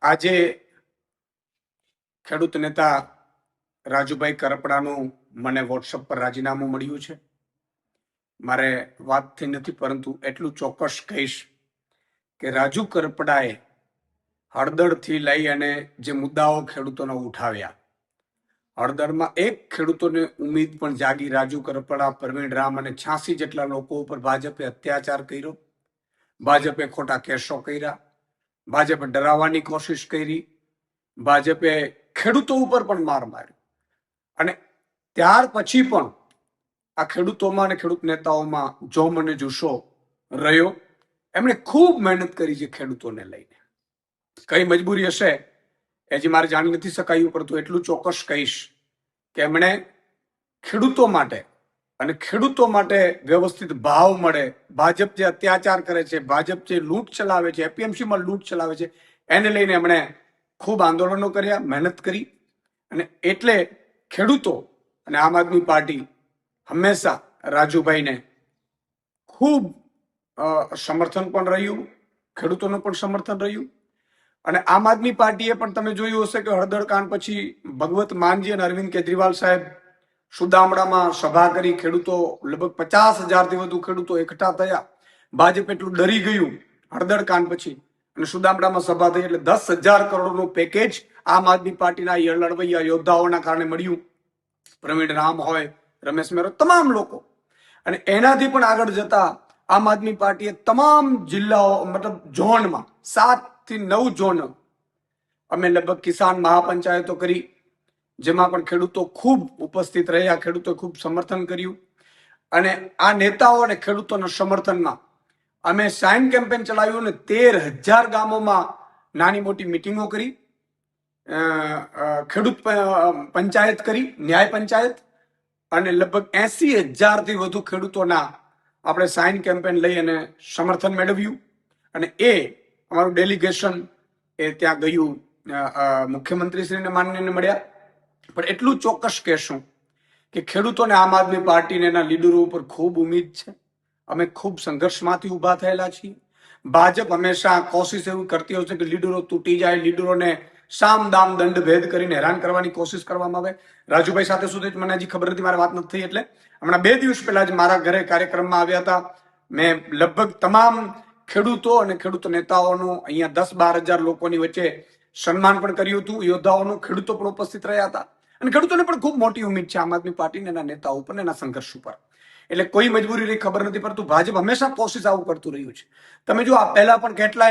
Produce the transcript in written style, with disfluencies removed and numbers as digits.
આજે ખેડૂત નેતા રાજુભાઈ કરપડાનું મને વોટ્સઅપ પર રાજીનામું મળ્યું છે. મારે વાતથી નથી, પરંતુ એટલું ચોક્કસ કહીશ કે રાજુ કરપડાએ હળદરથી લઈ અને જે મુદ્દાઓ ખેડૂતોને ઉઠાવ્યા, હળદરમાં એક ખેડૂતોને ઉમ્મીદ પણ જાગી. રાજુ કરપડા, પ્રવીણ રામ અને 86 જેટલા લોકો ઉપર ભાજપે અત્યાચાર કર્યો, ભાજપે ખોટા કેસો કર્યા, ભાજપે ડરાવવાની કોશિશ કરી, ભાજપે ખેડૂતો ઉપર પણ માર માર્યો. અને ત્યાર પછી પણ આ ખેડૂતોમાં અને ખેડૂત નેતાઓમાં જોમ અને જુસ્સો રહ્યો. એમણે ખૂબ મહેનત કરી છે ખેડૂતોને લઈને. કઈ મજબૂરી હશે એ હજી મારે જાણી નથી શકાયું, પરંતુ એટલું ચોક્કસ કહીશ કે એમણે ખેડૂતો માટે અને ખેડૂતો માટે વ્યવસ્થિત ભાવ મળે, ભાજપ જે અત્યાચાર કરે છે, ભાજપ જે લૂંટ ચલાવે છે, એપીએમસીમાં લૂંટ ચલાવે છે, એને લઈને એમણે ખૂબ આંદોલનો કર્યા, મહેનત કરી. અને એટલે ખેડૂતો અને આમ આદમી પાર્ટી હંમેશા રાજુભાઈને ખૂબ સમર્થન પણ રહ્યું, ખેડૂતોનું પણ સમર્થન રહ્યું. અને આમ આદમી પાર્ટીએ પણ તમે જોયું હશે કે હળદર કાંડ પછી ભગવત માનજી અને અરવિંદ કેજરીવાલ સાહેબ સુદામડામાં સભા કરી. ખેડૂતો લગભગ 50,000થી વધુ ખેડૂતો એકઠા થયા. ભાજપ એટલું ડરી ગયું હળદર કાંડ પછી, અને સુદામડામાં સભા થઈ. એટલે 10,000 કરોડનું પેકેજ આમ આદમી પાર્ટીના લડવૈયા યોદ્ધાઓના કારણે મળ્યું. પ્રવીણ રામ હોય, રમેશ મેરો, તમામ લોકો. અને એનાથી પણ આગળ જતા આમ આદમી પાર્ટીએ તમામ જિલ્લાઓ, મતલબ ઝોનમાં 7 થી 9 ઝોન અમે લગભગ કિસાન મહાપંચાયતો કરી, જેમાં પણ ખેડૂતો ખૂબ ઉપસ્થિત રહ્યા, ખેડૂતો ખૂબ સમર્થન કર્યું. અને આ નેતાઓ અને ખેડૂતોના સમર્થનમાં અમે સાઇન કેમ્પેન ચલાવ્યું અને 13,000 ગામોમાં નાની મોટી મિટિંગો કરી, ખેડૂત પંચાયત કરી, ન્યાય પંચાયત, અને લગભગ 80,000થી વધુ ખેડૂતોના આપણે સાઇન કેમ્પેન લઈ અને સમર્થન મેળવ્યું. અને એ અમારું ડેલિગેશન એ ત્યાં ગયું, મુખ્યમંત્રીશ્રીને માનનીયને મળ્યા. પણ એટલું ચોક્કસ કહેશું કે ખેડૂતોને આમ આદમી પાર્ટીને એના લીડરો ઉપર ખૂબ ઉમ્મીદ છે. અમે ખૂબ સંઘર્ષમાંથી ઊભા થયેલા છીએ. ભાજપ હંમેશા કોશિશ એવી કરતી હોય છે કે લીડરો તૂટી જાય, લીડરોને સામ દામ દંડ ભેદ કરીને હેરાન કરવાની કોશિશ કરવામાં આવે. રાજુભાઈ સાથે સુધી મને હજી ખબર નથી, મારી વાત નથી થઈ. એટલે હમણાં 2 દિવસ પહેલા જ મારા ઘરે કાર્યક્રમમાં આવ્યા હતા. મેં લગભગ તમામ ખેડૂતો અને ખેડૂત નેતાઓનું અહીંયા 10-12 હજાર લોકોની વચ્ચે સન્માન પણ કર્યું હતું. યોદ્ધાઓનું, ખેડૂતો પણ ઉપસ્થિત રહ્યા હતા. અને ખેડૂતોને પણ ખૂબ મોટી ઉમ્મીદ છે આમ આદમી પાર્ટીને, એના નેતાઓ ઉપર, એના સંઘર્ષ ઉપર. એટલે કોઈ મજબૂરી રહી ખબર નથી, પરંતુ ભાજપ હંમેશા કોશિશ આવું કરતું રહ્યું છે. તમે જો આ પહેલા પણ કેટલાય